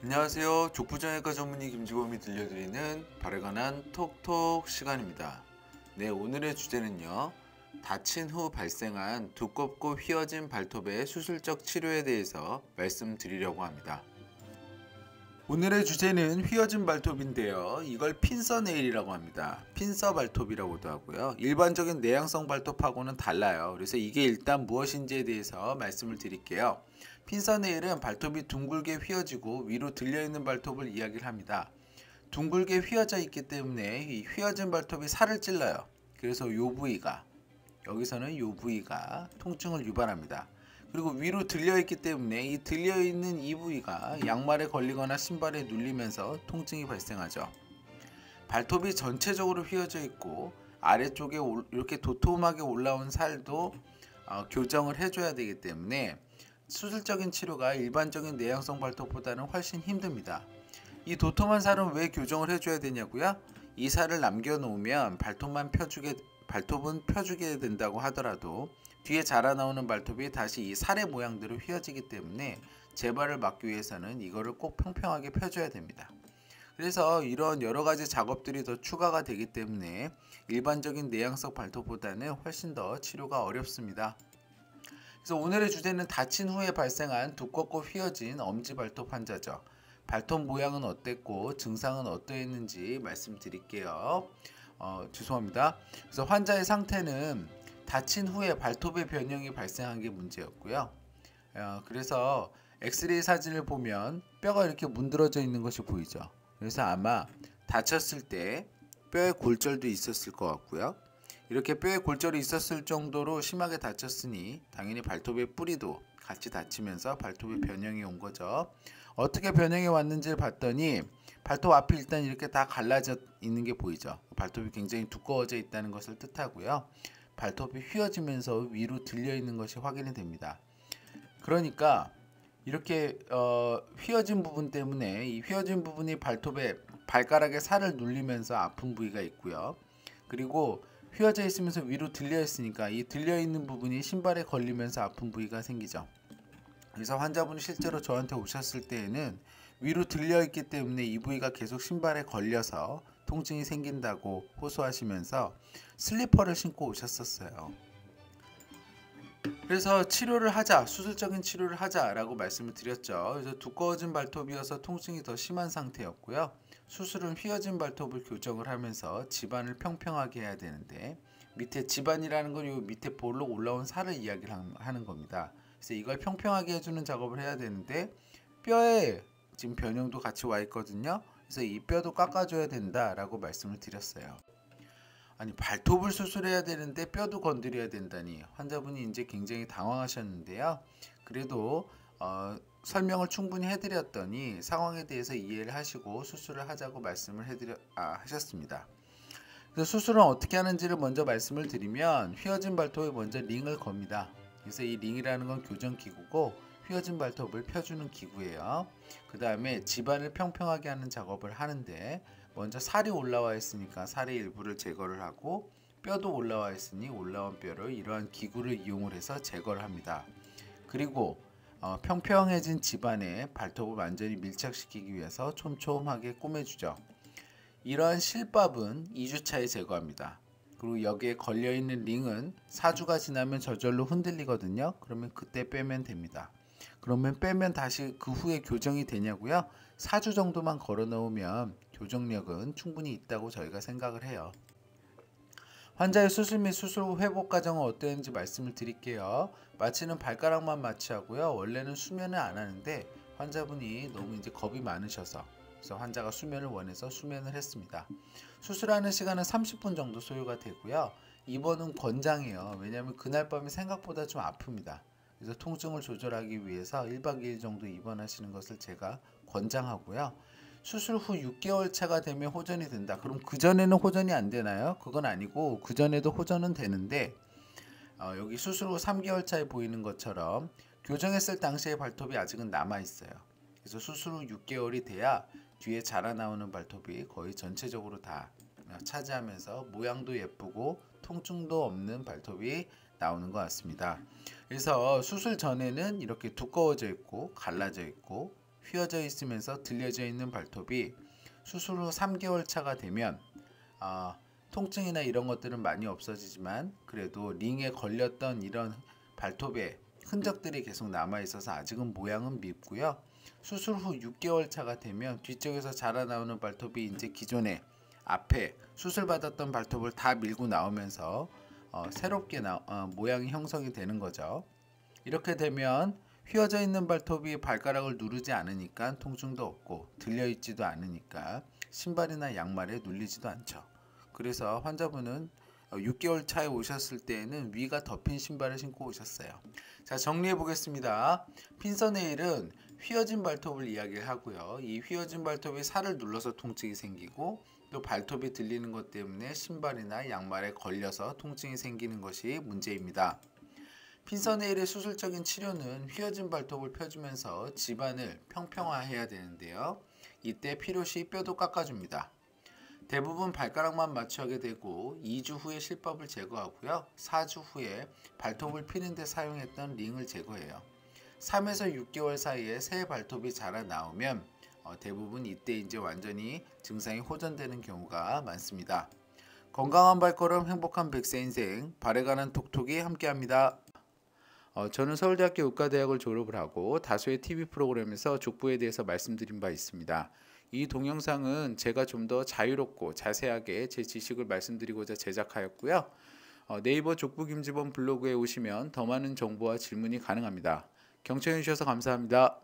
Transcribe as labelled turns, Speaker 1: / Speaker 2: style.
Speaker 1: 안녕하세요. 족부정형외과 전문의 김지범이 들려드리는 바르건한 톡톡 시간입니다. 네, 오늘의 주제는요. 다친 후 발생한 두껍고 휘어진 발톱의 수술적 치료에 대해서 말씀드리려고 합니다. 오늘의 주제는 휘어진 발톱인데요. 이걸 핀서 네일이라고 합니다. 핀서 발톱이라고도 하고요. 일반적인 내향성 발톱하고는 달라요. 그래서 이게 일단 무엇인지에 대해서 말씀을 드릴게요. 핀서 네일은 발톱이 둥글게 휘어지고 위로 들려있는 발톱을 이야기를 합니다. 둥글게 휘어져 있기 때문에 이 휘어진 발톱이 살을 찔러요. 그래서 요 부위가, 여기서는 요 부위가 통증을 유발합니다. 그리고 위로 들려있기 때문에 이 들려있는 이 부위가 양말에 걸리거나 신발에 눌리면서 통증이 발생하죠. 발톱이 전체적으로 휘어져 있고 아래쪽에 이렇게 도톰하게 올라온 살도 교정을 해줘야 되기 때문에 수술적인 치료가 일반적인 내향성 발톱보다는 훨씬 힘듭니다. 이 도톰한 살은 왜 교정을 해줘야 되냐고요? 이 살을 남겨놓으면 발톱은 펴주게 된다고 하더라도 뒤에 자라나오는 발톱이 다시 이 살의 모양대로 휘어지기 때문에 재발을 막기 위해서는 이거를 꼭 평평하게 펴줘야 됩니다. 그래서 이런 여러가지 작업들이 더 추가가 되기 때문에 일반적인 내향성 발톱보다는 훨씬 더 치료가 어렵습니다. 그래서 오늘의 주제는 다친 후에 발생한 두껍고 휘어진 엄지발톱 환자죠. 발톱 모양은 어땠고 증상은 어떠했는지 말씀드릴게요. 죄송합니다. 그래서 환자의 상태는 다친 후에 발톱의 변형이 발생한 게 문제였고요. 그래서 엑스레이 사진을 보면 뼈가 이렇게 문드러져 있는 것이 보이죠. 그래서 아마 다쳤을 때 뼈에 골절도 있었을 것 같고요. 이렇게 뼈에 골절이 있었을 정도로 심하게 다쳤으니 당연히 발톱의 뿌리도 같이 다치면서 발톱의 변형이 온 거죠. 어떻게 변형이 왔는지를 봤더니 발톱 앞이 일단 이렇게 다 갈라져 있는 게 보이죠. 발톱이 굉장히 두꺼워져 있다는 것을 뜻하고요. 발톱이 휘어지면서 위로 들려 있는 것이 확인이 됩니다. 그러니까 이렇게 휘어진 부분 때문에 이 휘어진 부분이 발가락에 살을 눌리면서 아픈 부위가 있고요. 그리고 휘어져 있으면서 위로 들려 있으니까 이 들려 있는 부분이 신발에 걸리면서 아픈 부위가 생기죠. 그래서 환자분이 실제로 저한테 오셨을 때에는 위로 들려 있기 때문에 이 부위가 계속 신발에 걸려서 통증이 생긴다고 호소하시면서 슬리퍼를 신고 오셨었어요. 그래서 수술적인 치료를 하자라고 말씀을 드렸죠. 그래서 두꺼워진 발톱이어서 통증이 더 심한 상태였고요. 수술은 휘어진 발톱을 교정을 하면서 집안을 평평하게 해야 되는데, 밑에 집안이라는 건 요 밑에 볼록 올라온 살을 이야기를 하는 겁니다. 그래서 이걸 평평하게 해주는 작업을 해야 되는데, 뼈에 지금 변형도 같이 와 있거든요. 그래서 이 뼈도 깎아줘야 된다라고 말씀을 드렸어요. 아니, 발톱을 수술해야 되는데 뼈도 건드려야 된다니 환자분이 이제 굉장히 당황하셨는데요. 그래도 설명을 충분히 해드렸더니 상황에 대해서 이해를 하시고 수술을 하자고 말씀을 하셨습니다. 그래서 수술은 어떻게 하는지를 먼저 말씀을 드리면, 휘어진 발톱에 먼저 링을 겁니다. 그래서 이 링이라는 건 교정기구고 휘어진 발톱을 펴주는 기구예요. 그 다음에 집안을 평평하게 하는 작업을 하는데, 먼저 살이 올라와 있으니까 살의 일부를 제거를 하고, 뼈도 올라와 있으니 올라온 뼈를 이러한 기구를 이용을 해서 제거를 합니다. 그리고 평평해진 집안에 발톱을 완전히 밀착시키기 위해서 촘촘하게 꼬매주죠. 이러한 실밥은 2주차에 제거합니다. 그리고 여기에 걸려있는 링은 4주가 지나면 저절로 흔들리거든요. 그러면 그때 빼면 됩니다. 그러면 빼면 다시 그 후에 교정이 되냐고요? 4주 정도만 걸어 놓으면 교정력은 충분히 있다고 저희가 생각을 해요. 환자의 수술 및 수술 후 회복 과정은 어땠는지 말씀을 드릴게요. 마취는 발가락만 마취하고요. 원래는 수면을 안 하는데 환자분이 너무 이제 겁이 많으셔서, 그래서 환자가 수면을 원해서 수면을 했습니다. 수술하는 시간은 30분 정도 소요가 되고요. 입원은 권장해요. 왜냐하면 그날 밤이 생각보다 좀 아픕니다. 그래서 통증을 조절하기 위해서 1박 2일 정도 입원하시는 것을 제가 권장하고요. 수술 후 6개월 차가 되면 호전이 된다. 그럼 그전에는 호전이 안 되나요? 그건 아니고 그전에도 호전은 되는데, 여기 수술 후 3개월 차에 보이는 것처럼 교정했을 당시의 발톱이 아직은 남아 있어요. 그래서 수술 후 6개월이 돼야 뒤에 자라나오는 발톱이 거의 전체적으로 다 차지하면서 모양도 예쁘고 통증도 없는 발톱이 나오는 것 같습니다. 그래서 수술 전에는 이렇게 두꺼워져 있고 갈라져 있고 휘어져 있으면서 들려져 있는 발톱이 수술 후 3개월 차가 되면 통증이나 이런 것들은 많이 없어지지만 그래도 링에 걸렸던 이런 발톱에 흔적들이 계속 남아 있어서 아직은 모양은 밉고요. 수술 후 6개월 차가 되면 뒤쪽에서 자라나오는 발톱이 이제 기존에 앞에 수술 받았던 발톱을 다 밀고 나오면서 새롭게 모양이 형성이 되는 거죠. 이렇게 되면 휘어져 있는 발톱이 발가락을 누르지 않으니까 통증도 없고 들려 있지도 않으니까 신발이나 양말에 눌리지도 않죠. 그래서 환자분은 6개월 차에 오셨을 때에는 위가 덮인 신발을 신고 오셨어요. 자, 정리해 보겠습니다. 핀서네일은 휘어진 발톱을 이야기를 하고요. 이 휘어진 발톱이 살을 눌러서 통증이 생기고 또 발톱이 들리는 것 때문에 신발이나 양말에 걸려서 통증이 생기는 것이 문제입니다. 핀서네일의 수술적인 치료는 휘어진 발톱을 펴주면서 집안을 평평화해야 되는데요. 이때 필요시 뼈도 깎아줍니다. 대부분 발가락만 마취하게 되고 2주 후에 실밥을 제거하고요. 4주 후에 발톱을 피는 데 사용했던 링을 제거해요. 3에서 6개월 사이에 새 발톱이 자라나오면 대부분 이때 이제 완전히 증상이 호전되는 경우가 많습니다. 건강한 발걸음 행복한 100세 인생 발에 관한 톡톡이 함께합니다. 저는 서울대학교 의과대학을 졸업을 하고 다수의 TV 프로그램에서 족부에 대해서 말씀드린 바 있습니다. 이 동영상은 제가 좀 더 자유롭고 자세하게 제 지식을 말씀드리고자 제작하였고요. 네이버 족부 김지범 블로그에 오시면 더 많은 정보와 질문이 가능합니다. 경청해 주셔서 감사합니다.